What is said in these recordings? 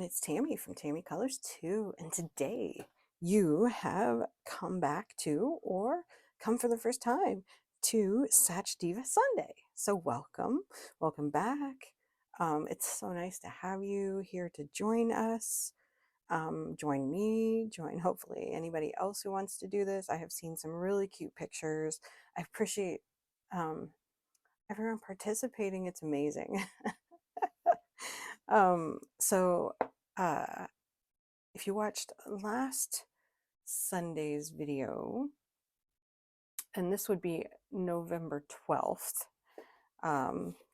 it's Tammy from Tammy Colors 2, and today you have come back to, or come for the first time, to Sachdeva Sunday. So welcome back. It's so nice to have you here to join us. Join me, join hopefully anybody else who wants to do this. I have seen some really cute pictures. I appreciate um, everyone participating. It's amazing. So if you watched last Sunday's video, and this would be November 12th.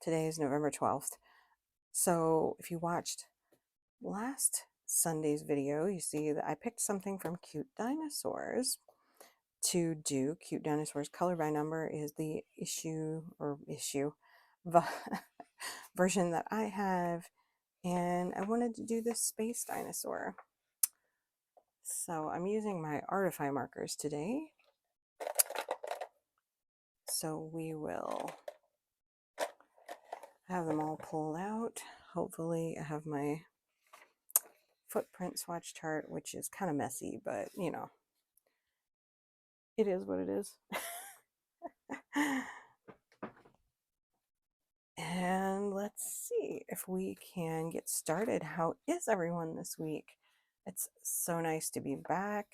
Today is November 12th. So if you watched last Sunday's video, you see that I picked something from Cute Dinosaurs to do. Cute Dinosaurs Color by Number is the version that I have, and I wanted to do this space dinosaur. So I'm using my Artify markers today. So we will have them all pulled out. Hopefully I have my footprint swatch chart, which is kind of messy, but you know, it is what it is. And let's see if we can get started. How is everyone this week? It's so nice to be back.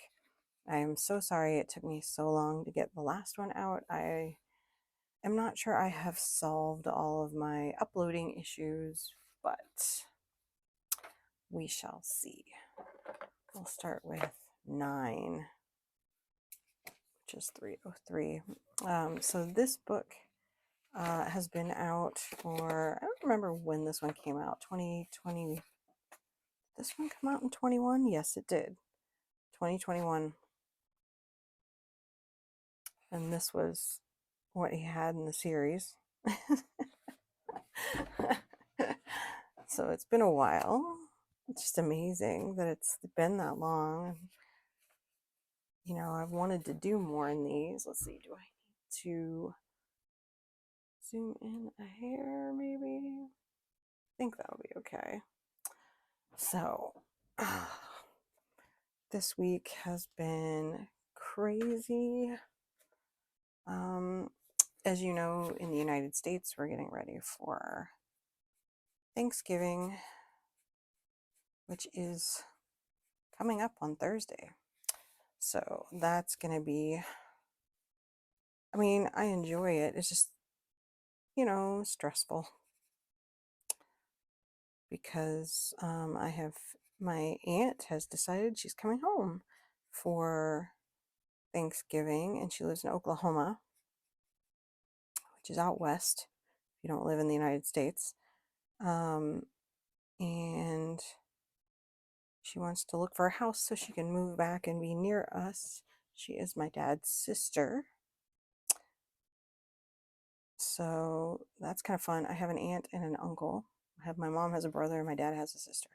I am so sorry it took me so long to get the last one out. I am not sure I have solved all of my uploading issues, but we shall see. We'll start with 9, which is 303. So this book has been out for, I don't remember when this one came out, 2020. Did this one come out in 21? Yes, it did. 2021. And this was what he had in the series. So it's been a while. It's just amazing that it's been that long. You know, I've wanted to do more in these. Let's see, do I need to zoom in a hair maybe? I think that'll be okay. So this week has been crazy. As you know, in the United States, we're getting ready for Thanksgiving, which is coming up on Thursday. So that's going to be, I mean, I enjoy it. It's just, you know, stressful because my aunt has decided she's coming home for Thanksgiving, and she lives in Oklahoma, which is out west if you don't live in the United States. And she wants to look for a house so she can move back and be near us. She is my dad's sister. So that's kind of fun. I have an aunt and an uncle. My mom has a brother and my dad has a sister.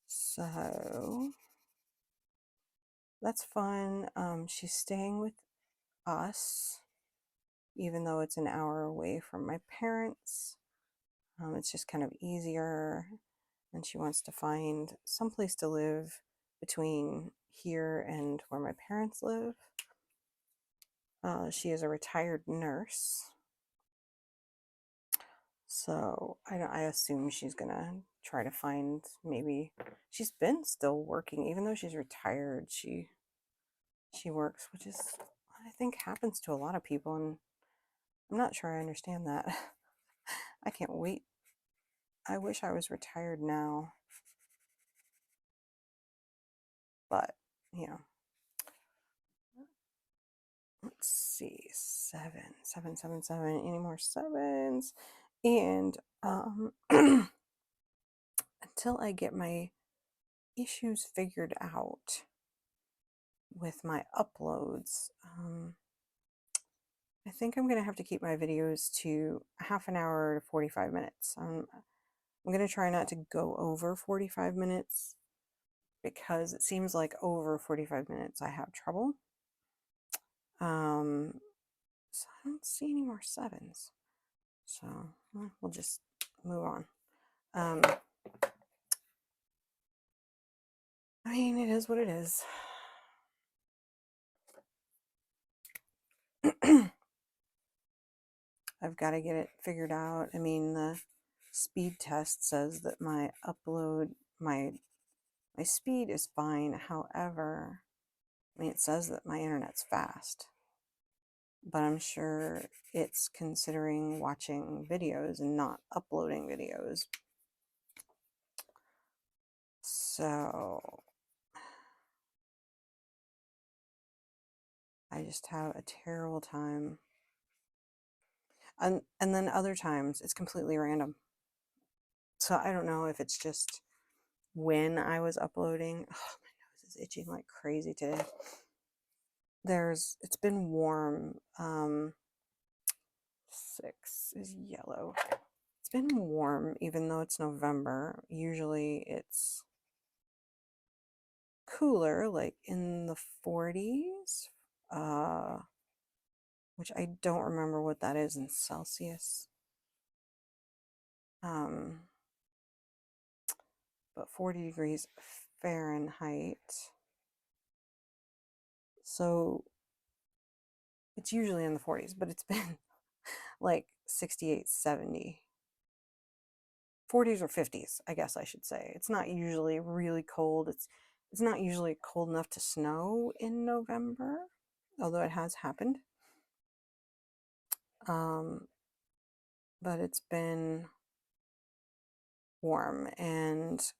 So that's fun. She's staying with us, even though it's an hour away from my parents. It's just kind of easier. And she wants to find someplace to live between here and where my parents live. She is a retired nurse. So I assume she's gonna try to find, maybe she's been still working even though she's retired. She works, which is, I think, happens to a lot of people, and I'm not sure I understand that. I can't wait. I wish I was retired now, but you know. Let's see, 7. Any more 7s? And until I get my issues figured out with my uploads, I think I'm gonna have to keep my videos to half an hour to 45 minutes. I'm gonna try not to go over 45 minutes because it seems like over 45 minutes I have trouble. So I don't see any more 7s. So we'll just move on. I mean, it is what it is. I've got to get it figured out. I mean, the speed test says that my speed is fine. However, I mean, it says that my internet's fast, but I'm sure it's considering watching videos and not uploading videos. So I just have a terrible time. And then other times it's completely random. So I don't know if it's just when I was uploading. Oh, my nose is itching like crazy today. It's been warm. 6 is yellow. It's been warm even though it's November. Usually it's cooler, like in the 40s, which I don't remember what that is in Celsius. But 40 degrees Fahrenheit. So it's usually in the 40s, but it's been like 68, 70. 40s or 50s, I guess I should say. It's not usually really cold. It's not usually cold enough to snow in November, although it has happened. But it's been warm, and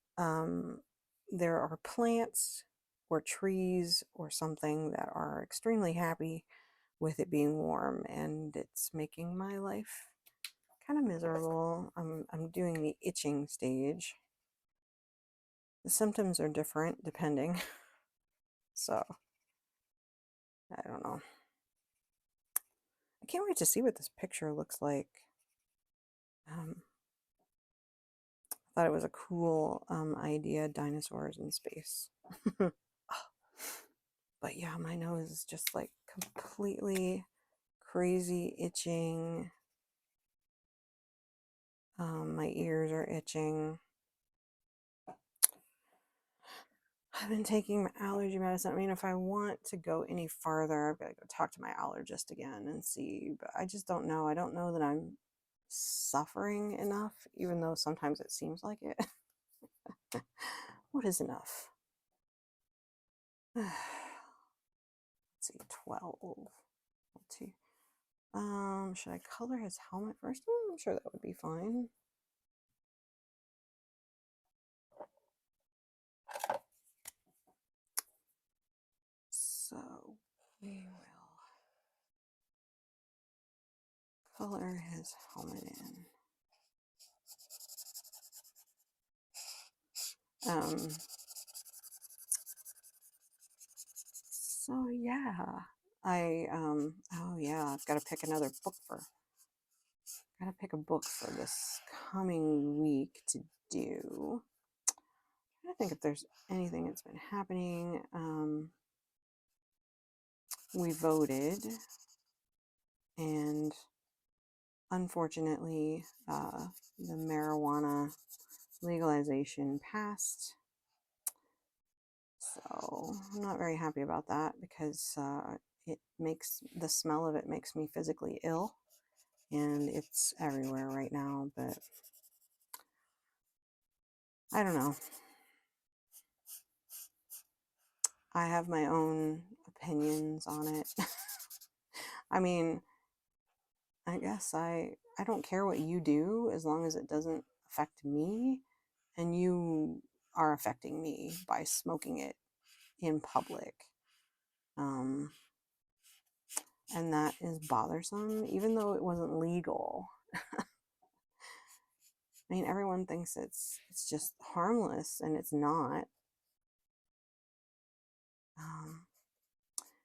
there are plants or trees or something that are extremely happy with it being warm, and it's making my life kind of miserable. I'm doing the itching stage. The symptoms are different depending. So I don't know. I can't wait to see what this picture looks like. I thought it was a cool idea, dinosaurs in space. But yeah, my nose is just like completely crazy itching. My ears are itching. I've been taking my allergy medicine. I mean, if I want to go any farther, I've got to go talk to my allergist again and see. But I just don't know. I don't know that I'm suffering enough, even though sometimes it seems like it. What is enough? Let's see, 12. Let's see. Should I color his helmet first? I'm sure that would be fine. So we will color his helmet in. So yeah, oh yeah, I've got to pick another book gotta pick a book for this coming week to do. I think if there's anything that's been happening. We voted, and unfortunately, the marijuana legalization passed. So I'm not very happy about that because the smell of it makes me physically ill, and it's everywhere right now. But I don't know. I have my own opinions on it. I mean, I guess I don't care what you do as long as it doesn't affect me, and you are affecting me by smoking it in public. And that is bothersome, even though it wasn't legal. I mean, everyone thinks it's just harmless, and it's not.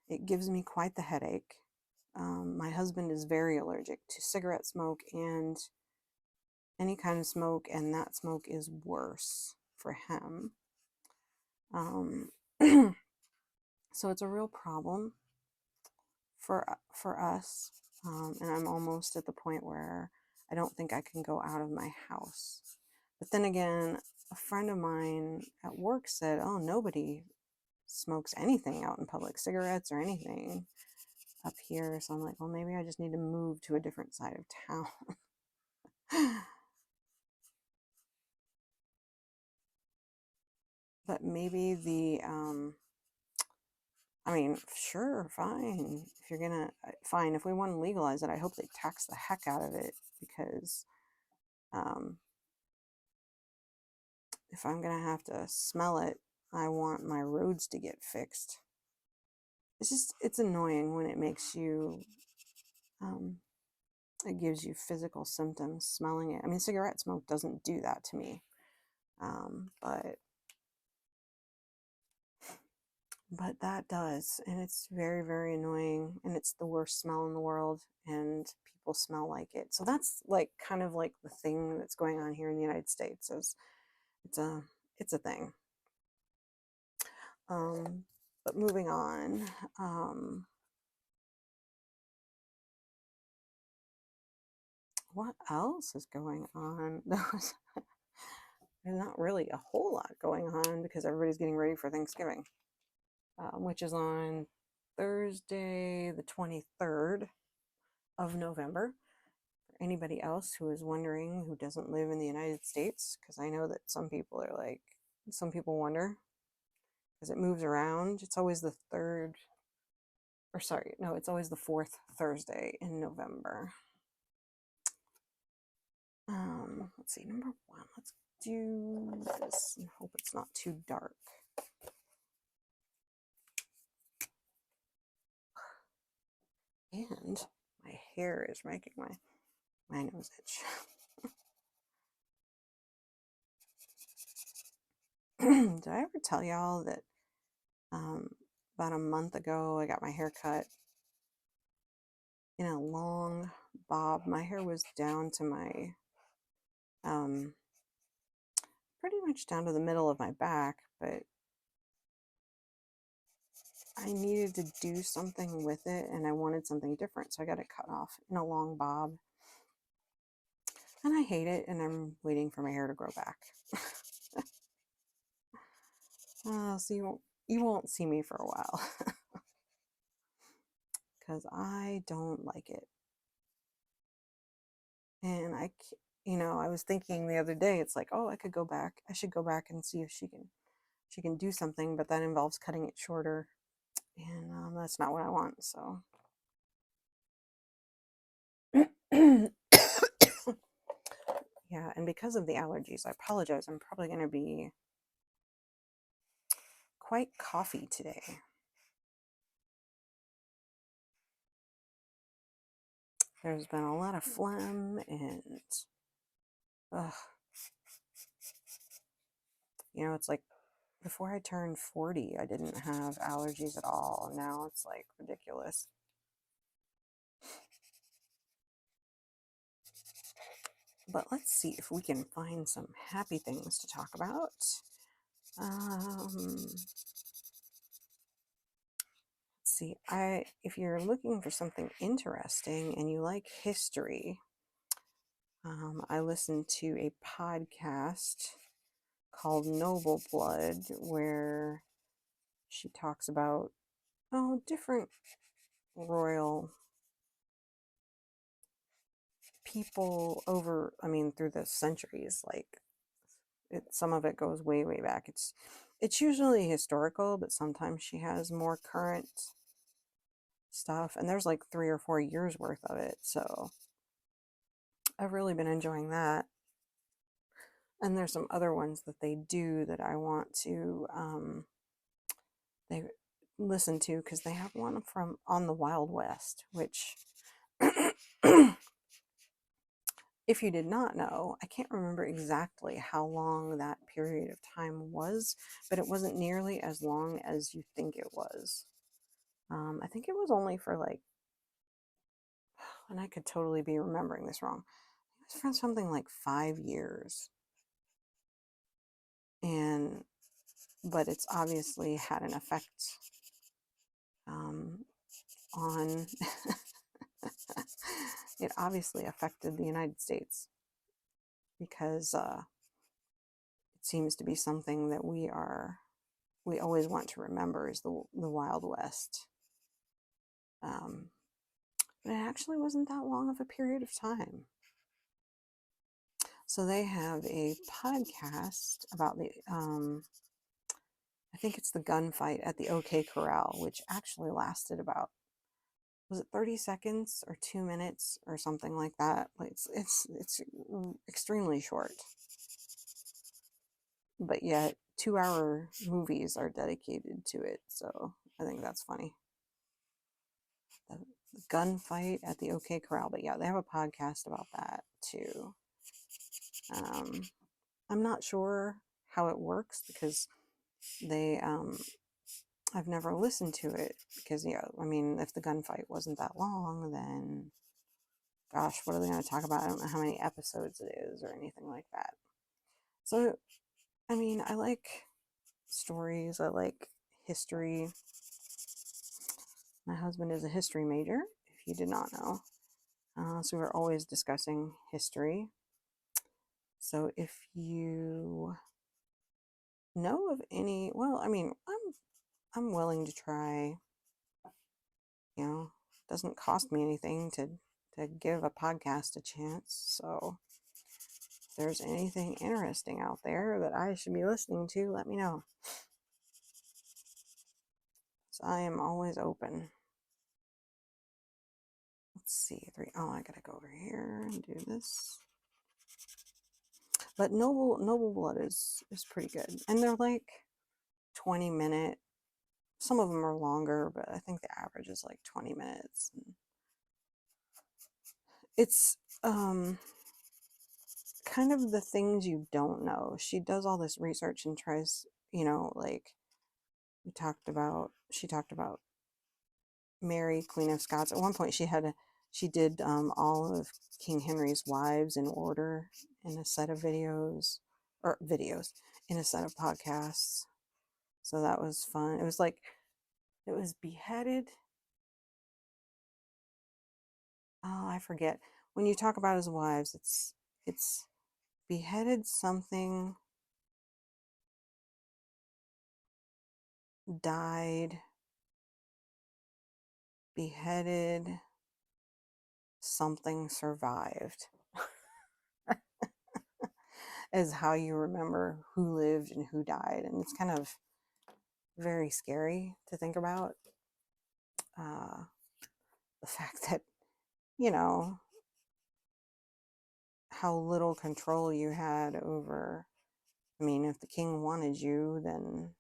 It gives me quite the headache. My husband is very allergic to cigarette smoke and any kind of smoke, and that smoke is worse for him. So it's a real problem for us, and I'm almost at the point where I don't think I can go out of my house. But then again, a friend of mine at work said, oh, nobody smokes anything out in public, cigarettes or anything up here. So I'm like, well, maybe I just need to move to a different side of town. But maybe I mean, sure, fine. If you're gonna, fine. If we want to legalize it, I hope they tax the heck out of it, because um, if I'm gonna have to smell it, I want my roads to get fixed. It's annoying when it makes you, um, it gives you physical symptoms smelling it. I mean, cigarette smoke doesn't do that to me, but that does, and it's very, very annoying, and it's the worst smell in the world, and people smell like it. So that's like kind of like the thing that's going on here in the United States. Is it's a it's a thing. But moving on, what else is going on? There's not really a whole lot going on because everybody's getting ready for Thanksgiving, which is on Thursday, the 23rd of November. For anybody else who is wondering, who doesn't live in the United States, because I know that some people wonder because it moves around. It's always the third, or sorry, no, it's always the fourth Thursday in November. Let's see, number one. Let's do this and hope it's not too dark. And my hair is making my nose itch. Did I ever tell y'all that about a month ago I got my hair cut in a long bob? My hair was down to my pretty much down to the middle of my back, but I needed to do something with it and I wanted something different, so I got it cut off in a long bob. And I hate it, and I'm waiting for my hair to grow back. So you won't see me for a while because I don't like it. And I was thinking the other day, it's like, oh, I should go back and see if she can do something, but that involves cutting it shorter, and that's not what I want. So yeah, and because of the allergies, I apologize. I'm probably going to be quite coughy today. There's been a lot of phlegm and it's like before I turned 40, I didn't have allergies at all. Now it's like ridiculous. But let's see if we can find some happy things to talk about. Let's see. If you're looking for something interesting and you like history, I listened to a podcast called Noble Blood where she talks about different royal people through the centuries. Like some of it goes way, way back. It's usually historical, but sometimes she has more current stuff, and there's like 3 or 4 years worth of it. So I've really been enjoying that. And there's some other ones that they do that I want to they listen to, because they have one from on the Wild West, which if you did not know, I can't remember exactly how long that period of time was, but it wasn't nearly as long as you think it was. I think it was only for like, and I could totally be remembering this wrong, it was for something like 5 years. But it's obviously had an effect on, it obviously affected the United States, because seems to be something that we always want to remember is the Wild West. But it actually wasn't that long of a period of time. So they have a podcast about I think it's the gunfight at the OK Corral, which actually lasted about, was it 30 seconds or 2 minutes or something like that? Like it's extremely short, but yet 2-hour movies are dedicated to it. So I think that's funny. The gunfight at the OK Corral, but yeah, they have a podcast about that too. I'm not sure how it works because they I've never listened to it because, yeah, I mean, if the gunfight wasn't that long, then gosh, what are they going to talk about? I don't know how many episodes it is or anything like that. So, I mean, I like stories, I like history. My husband is a history major, if you did not know. So we're always discussing history. So if you know of any, well, I mean, I'm willing to try. You know, it doesn't cost me anything to give a podcast a chance. So if there's anything interesting out there that I should be listening to, let me know. So I am always open. Let's see, oh, I gotta go over here and do this. But Noble Blood is pretty good, and they're like 20-minute. Some of them are longer, but I think the average is like 20 minutes. And it's kind of the things you don't know. She does all this research and tries, like she talked about Mary, Queen of Scots. At one point she did all of King Henry's wives in order in a set of videos in a set of podcasts. So that was fun. It was beheaded. Oh, I forget. When you talk about his wives, it's beheaded something, died, beheaded, something survived. Is how you remember who lived and who died. And it's kind of very scary to think about. The fact that, you know, how little control you had over, I mean, if the king wanted you, then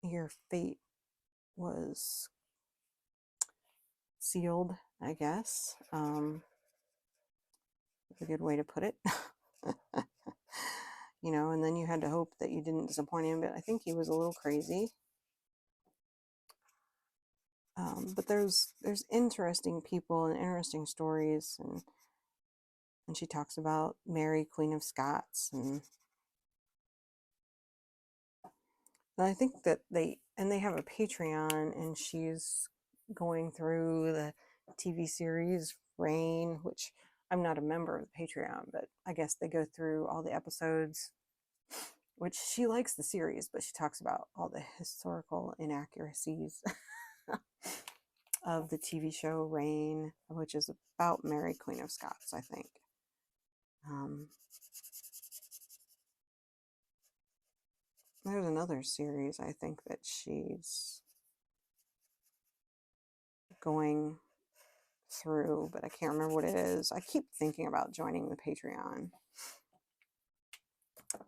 your fate was sealed, I guess. That's a good way to put it. And then you had to hope that you didn't disappoint him, but I think he was a little crazy. But there's interesting people and interesting stories, and she talks about Mary, Queen of Scots, and I think that they have a Patreon, and she's going through the TV series Reign, which I'm not a member of the Patreon, but I guess they go through all the episodes, which she likes the series, but she talks about all the historical inaccuracies of the TV show Reign, which is about Mary, Queen of Scots, I think. There's another series I think that she's going through, but I can't remember what it is. I keep thinking about joining the Patreon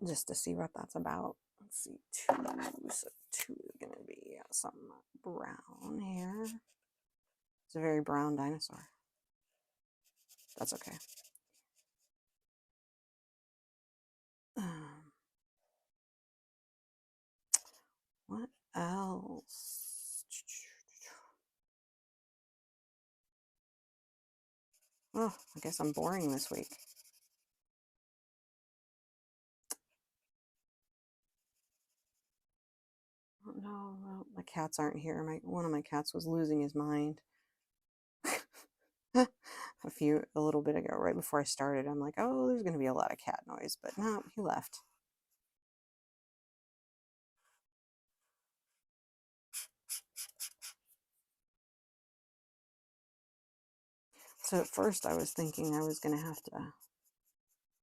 just to see what that's about. Let's see, two. So two is gonna be some brown here. It's a very brown dinosaur. That's okay. What else? Oh, I guess I'm boring this week. No, well, my cats aren't here. One of my cats was losing his mind. a little bit ago, right before I started. I'm like, oh, there's going to be a lot of cat noise, but no, he left. So at first I was thinking I was going to have to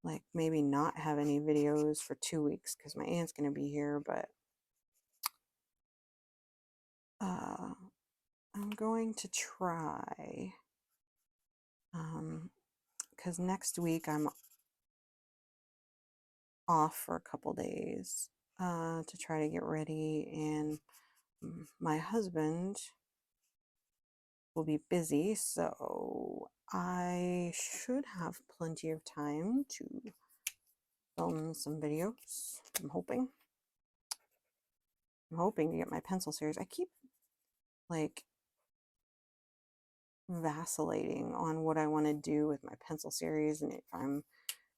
like maybe not have any videos for 2 weeks because my aunt's going to be here, but I'm going to try because next week I'm off for a couple days to try to get ready, and my husband will be busy, so I should have plenty of time to film some videos. I'm hoping to get my pencil series. I keep like vacillating on what I want to do with my pencil series and if I'm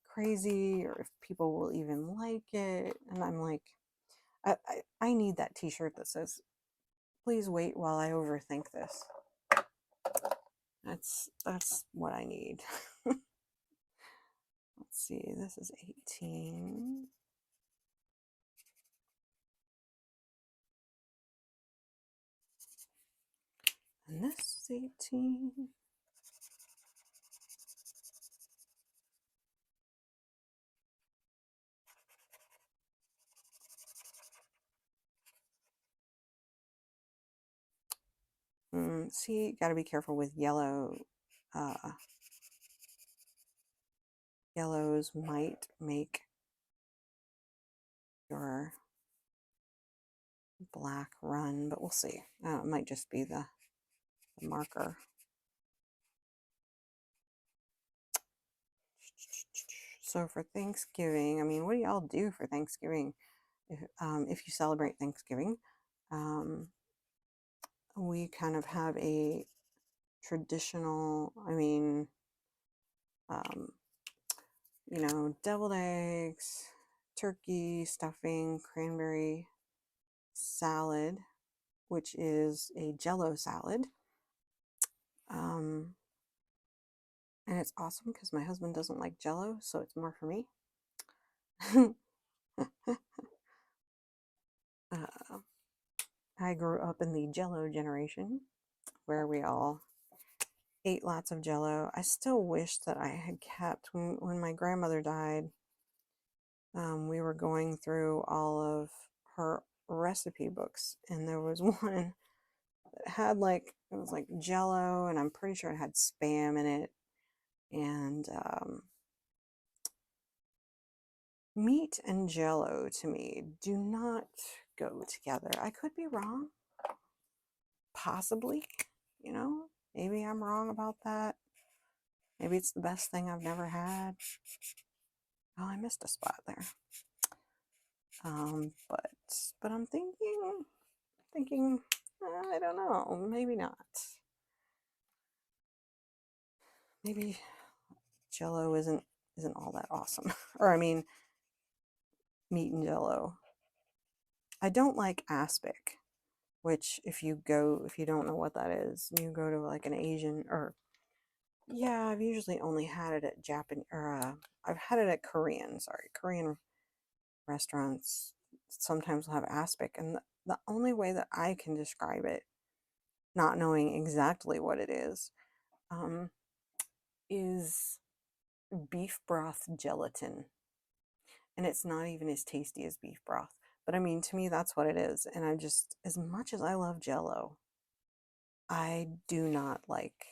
crazy or if people will even like it. And I'm like, I need that t-shirt that says, please wait while I overthink this. That's what I need. Let's see, this is 18. And this is 18. See, got to be careful with yellow. Yellows might make your black run, but we'll see. It might just be the marker. So for Thanksgiving, I mean, what do y'all do for Thanksgiving? If you celebrate Thanksgiving, we kind of have a traditional, you know, deviled eggs, turkey, stuffing, cranberry salad, which is a Jello salad. And it's awesome because my husband doesn't like Jello, so it's more for me. I grew up in the Jello generation where we all ate lots of Jello. I still wish that I had kept, when my grandmother died, we were going through all of her recipe books, and there was one that had like, it was like Jello, and I'm pretty sure it had Spam in it, and meat and Jello to me do not go together. I could be wrong, possibly, you know, maybe I'm wrong about that. Maybe it's the best thing I've never had. Oh, I missed a spot there. But I'm thinking, I don't know, maybe not. Maybe Jello isn't all that awesome. Or I mean, meat and Jello. I don't like aspic, which if you don't know what that is, you go to like an Asian, or yeah, I've usually only had it at I've had it at Korean restaurants. Sometimes will have aspic, and the only way that I can describe it, not knowing exactly what it is beef broth gelatin. And it's not even as tasty as beef broth. But I mean, to me, that's what it is. And I just, as much as I love Jello, I do not like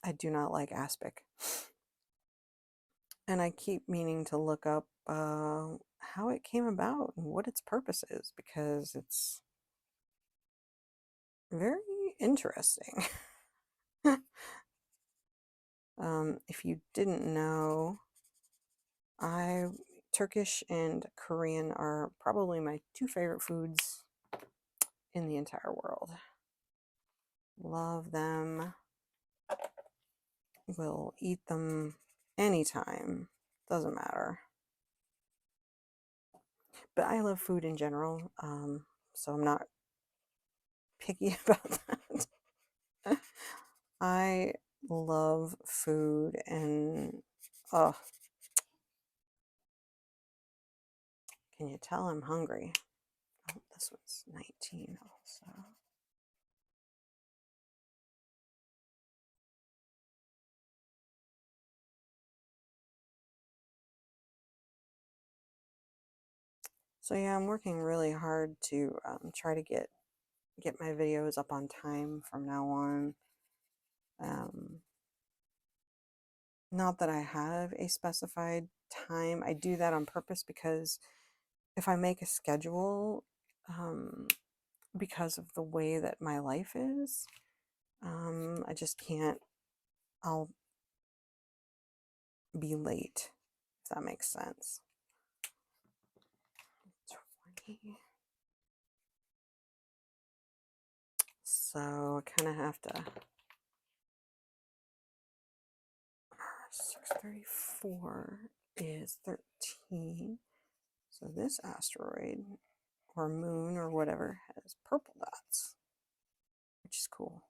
aspic. And I keep meaning to look up how it came about and what its purpose is, because it's very interesting. If you didn't know, Turkish and Korean are probably my two favorite foods in the entire world. Love them. Will eat them anytime. Doesn't matter. But I love food in general, so I'm not picky about that. I love food and oh, can you tell I'm hungry? Oh, this one's 19 also. So yeah, I'm working really hard to try to get my videos up on time from now on. Um, Not that I have a specified time. I do that on purpose because if I make a schedule, um, because of the way that my life is, I just can't, I'll be late, if that makes sense. 20. So I kind of have to, 634 is 13. So this asteroid or moon or whatever has purple dots, which is cool.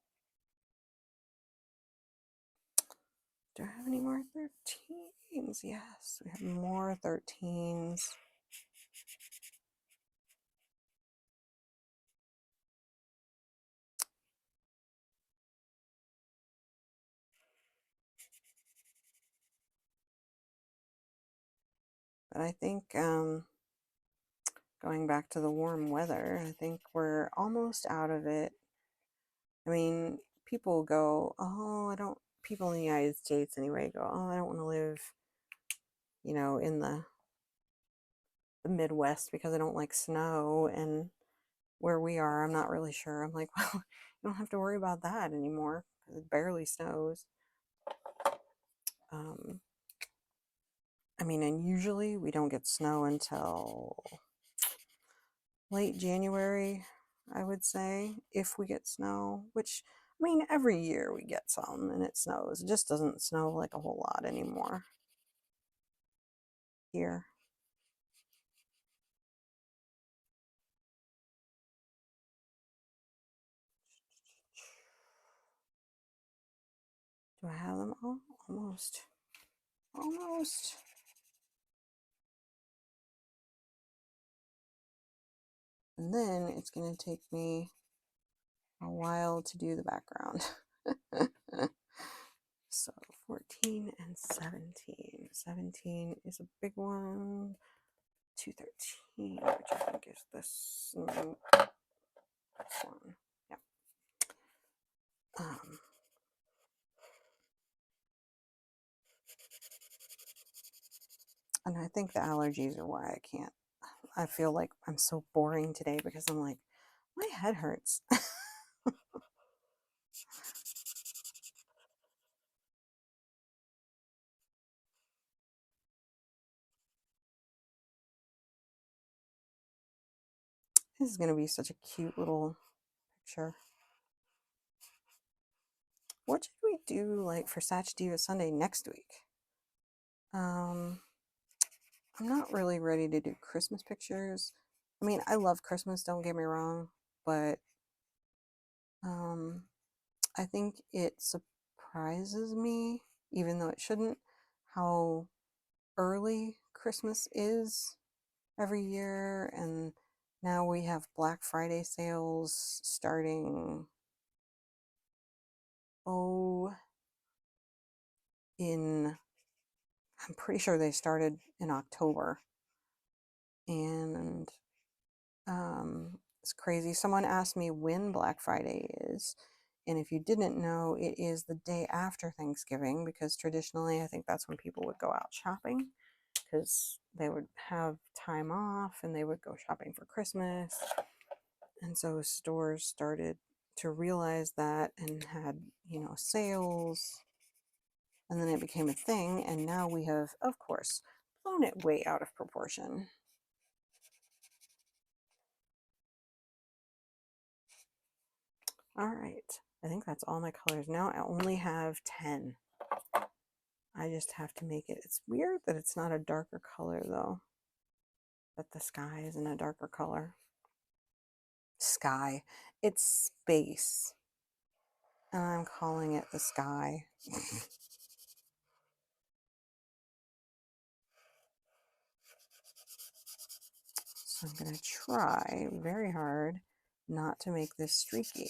Do I have any more 13s? Yes, we have more 13s. But I think going back to the warm weather, I think we're almost out of it. I mean, people go, oh, I don't, people in the United States anyway go, oh, I don't want to live, in the Midwest because I don't like snow. And where we are, I'm not really sure. I'm like, well, you don't have to worry about that anymore because it barely snows. Um, I mean, and usually we don't get snow until late January, I would say, if we get snow, which, I mean, every year we get some and it snows. It just doesn't snow like a whole lot anymore here. Do I have them all? Almost. Almost. And then it's going to take me a while to do the background. So 14 and 17. 17 is a big one. 213, which I think is this one. Yeah. And I think the allergies are why I can't. I feel like I'm so boring today because I'm like, my head hurts. This is going to be such a cute little picture. What should we do like for Sachdeva Sunday next week? I'm not really ready to do Christmas pictures. I mean, I love Christmas, don't get me wrong, but I think it surprises me, even though it shouldn't, how early Christmas is every year. And now we have Black Friday sales starting, oh, I'm pretty sure they started in October. And it's crazy. Someone asked me when Black Friday is. And if you didn't know, it is the day after Thanksgiving because traditionally I think that's when people would go out shopping because they would have time off and they would go shopping for Christmas. And so stores started to realize that and had, sales. And then it became a thing. And now we have, of course, blown it way out of proportion. All right. I think that's all my colors. Now I only have 10. I just have to make it. It's weird that it's not a darker color though. That the sky isn't a darker color. Sky. It's space. and I'm calling it the sky. So I'm going to try very hard not to make this streaky.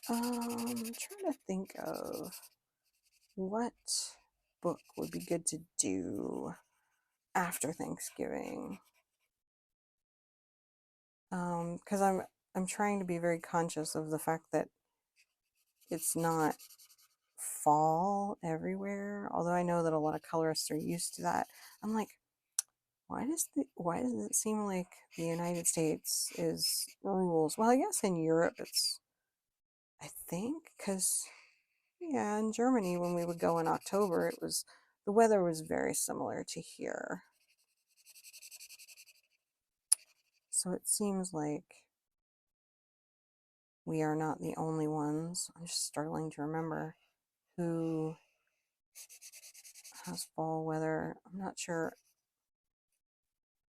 I'm trying to think of what book would be good to do after Thanksgiving. Because I'm trying to be very conscious of the fact that it's not fall everywhere. Although I know that a lot of colorists are used to that. I'm like, why does it seem like the United States is rules? Well, I guess in Europe it's, I think, because yeah, in Germany when we would go in October, the weather was very similar to here. So it seems like we are not the only ones. I'm just struggling to remember who has fall weather. I'm not sure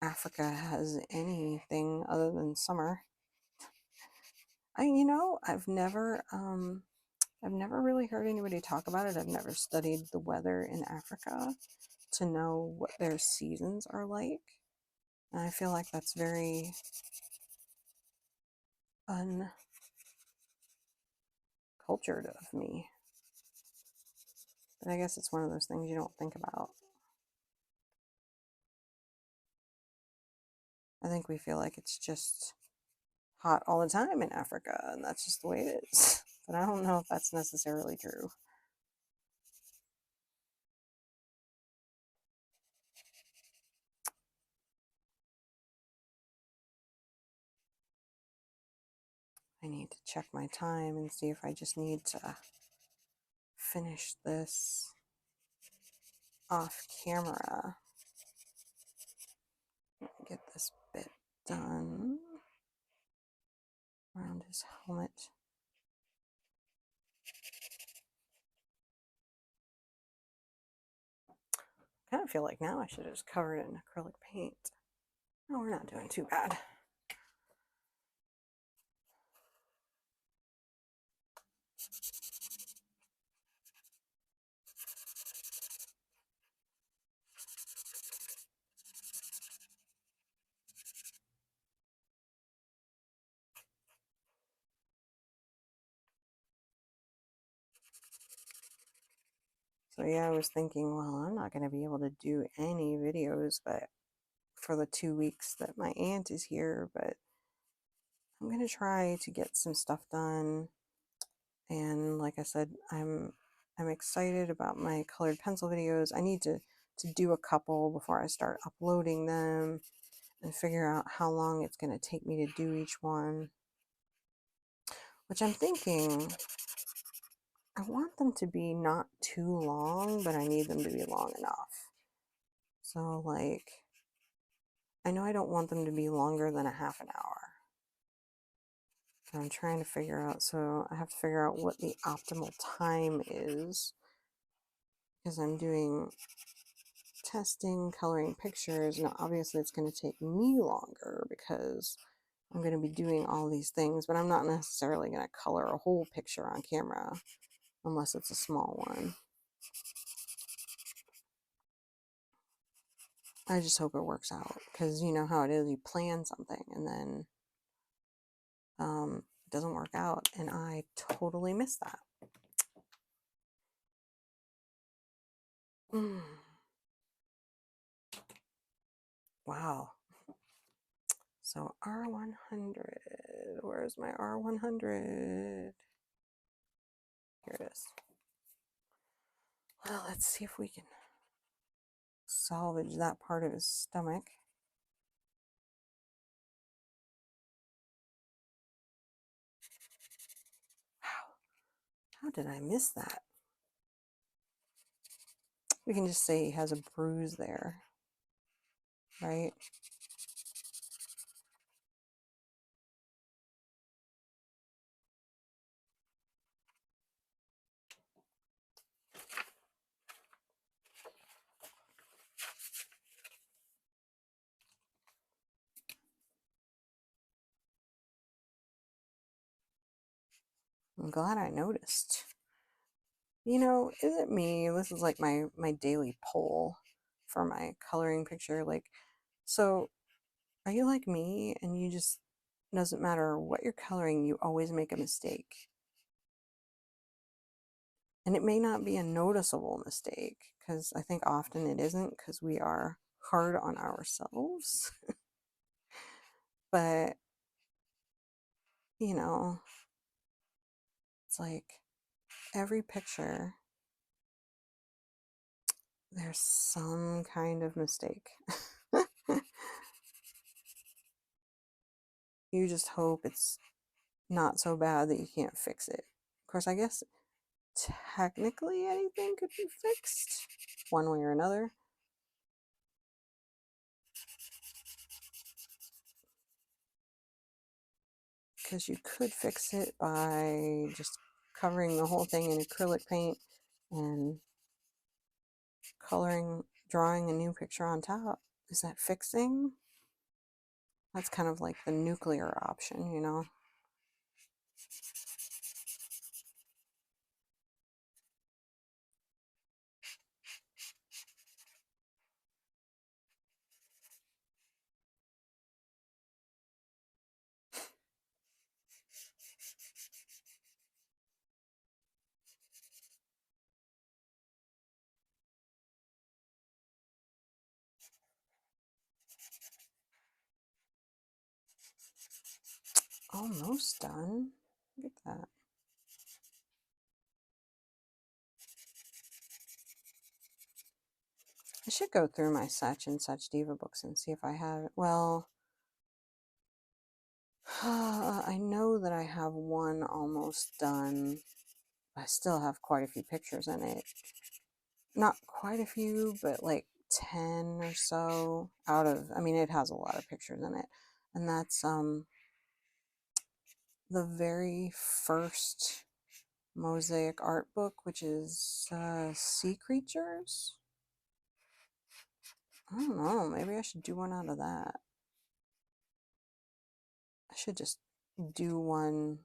Africa has anything other than summer. I've never really heard anybody talk about it. I've never studied the weather in Africa to know what their seasons are like. And I feel like that's very uncultured of me. But I guess it's one of those things you don't think about. I think we feel like it's just hot all the time in Africa, and that's just the way it is. But I don't know if that's necessarily true. I need to check my time and see if I just need to finish this off camera. Get this bit done around his helmet. I kind of feel like now I should have just covered it in acrylic paint. No, we're not doing too bad. So yeah, I was thinking, well, I'm not going to be able to do any videos, but for the 2 weeks that my aunt is here, but I'm going to try to get some stuff done. And like I said, I'm excited about my colored pencil videos. I need to do a couple before I start uploading them and figure out how long it's going to take me to do each one. Which I'm thinking, I want them to be not too long, but I need them to be long enough. So like, I know I don't want them to be longer than a half an hour. I'm trying to figure out, so I have to figure out what the optimal time is, because I'm doing testing, coloring pictures, and obviously it's going to take me longer because I'm going to be doing all these things, but I'm not necessarily going to color a whole picture on camera unless it's a small one. I just hope it works out, because you know how it is, you plan something and then it doesn't work out, and I totally miss that. Wow. So R100, where's my R100? Here it is. Well, let's see if we can salvage that part of his stomach. Wow, how did I miss that? We can just say he has a bruise there, right? I'm glad I noticed. You know, is it me? This is like my daily poll for my coloring picture. Like, so are you like me and you just doesn't matter what you're coloring, you always make a mistake? And it may not be a noticeable mistake because I think often it isn't because we are hard on ourselves. But, you know, it's like every picture, there's some kind of mistake. You just hope it's not so bad that you can't fix it. Of course, I guess technically anything could be fixed one way or another. Because you could fix it by just covering the whole thing in acrylic paint and coloring, drawing a new picture on top. Is that fixing? That's kind of like the nuclear option, you know? Almost done. Look at that. I should go through my Sachin Sachdeva books and see if I have it. Well, I know that I have one almost done. I still have quite a few pictures in it. Not quite a few, but like 10 or so out of, I mean, it has a lot of pictures in it. And that's the very first mosaic art book, which is Sea Creatures. I don't know, maybe I should do one out of that. I should just do one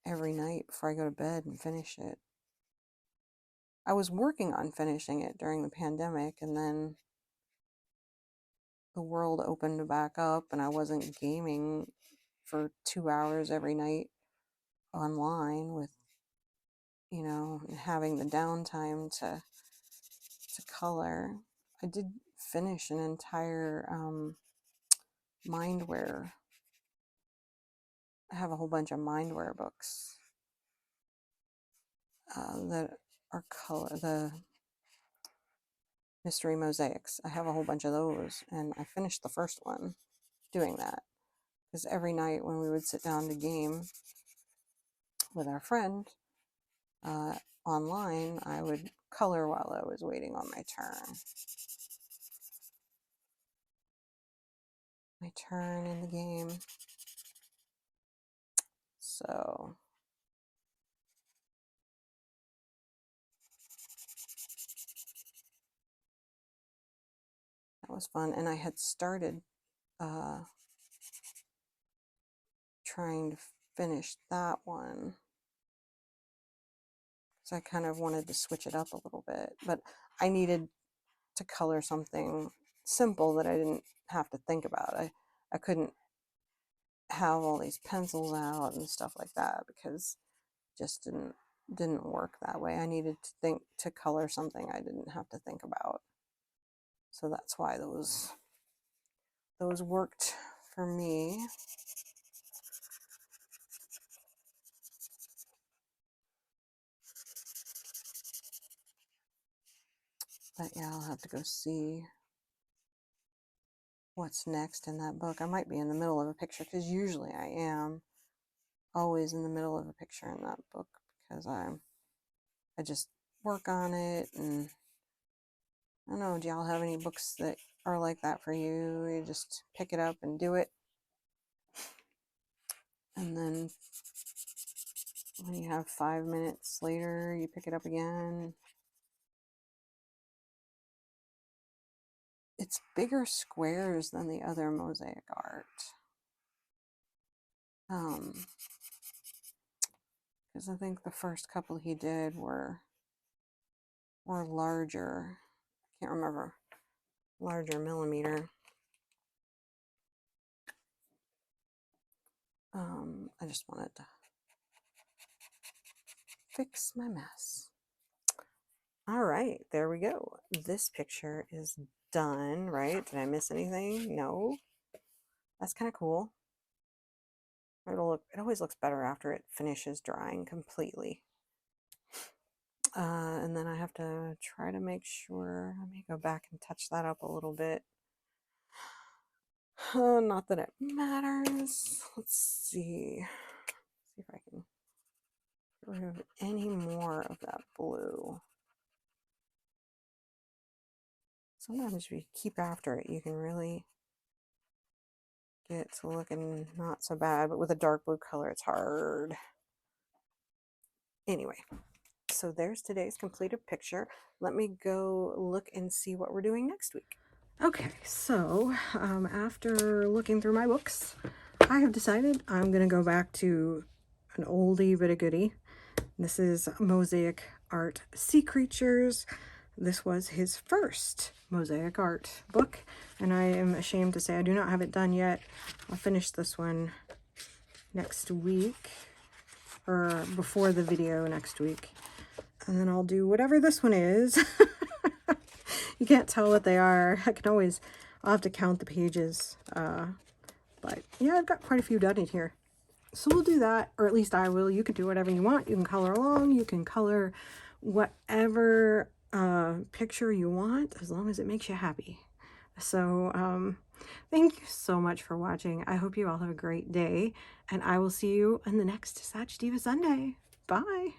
every night before I go to bed and finish it. I was working on finishing it during the pandemic, and then the world opened back up and I wasn't gaming for 2 hours every night online with, you know, having the downtime to color. I did finish an entire mindware. I have a whole bunch of mindware books that are color, the mystery mosaics. I have a whole bunch of those, and I finished the first one doing that because every night when we would sit down to game with our friend uh, online, I would color while I was waiting on my turn. My turn in the game. So that was fun, and I had started trying to finish that one. So I kind of wanted to switch it up a little bit, but I needed to color something simple that I didn't have to think about. I couldn't have all these pencils out and stuff like that because it just didn't work that way. I needed to color something I didn't have to think about. So that's why those worked for me. But yeah, I'll have to go see what's next in that book. I might be in the middle of a picture because usually I am always in the middle of a picture in that book because I just work on it. And I don't know, do y'all have any books that are like that for you? You just pick it up and do it, and then when you have 5 minutes later you pick it up again. It's bigger squares than the other mosaic art. because I think the first couple he did were larger. I can't remember. Larger millimeter. I just wanted to fix my mess. All right, there we go. This picture is done, right? Did I miss anything? No. That's kind of cool. It always looks better after it finishes drying completely. And then I have to try to make sure, let me go back and touch that up a little bit. Not that it matters. Let's see. See if I can get rid of any more of that blue. Sometimes if you keep after it, you can really get to looking not so bad, but with a dark blue color, it's hard. Anyway, so there's today's completed picture. Let me go look and see what we're doing next week. Okay, so after looking through my books, I have decided I'm going to go back to an oldie but a goodie. This is Mosaic Art Sea Creatures. This was his first mosaic art book, and I am ashamed to say I do not have it done yet. I'll finish this one next week, or before the video next week, and then I'll do whatever this one is. You can't tell what they are. I'll have to count the pages, but yeah, I've got quite a few done in here. So we'll do that, or at least I will. You can do whatever you want. You can color along. You can color whatever picture you want, as long as it makes you happy. So thank you so much for watching. I hope you all have a great day, and I will see you in the next Sachdeva Sunday. Bye.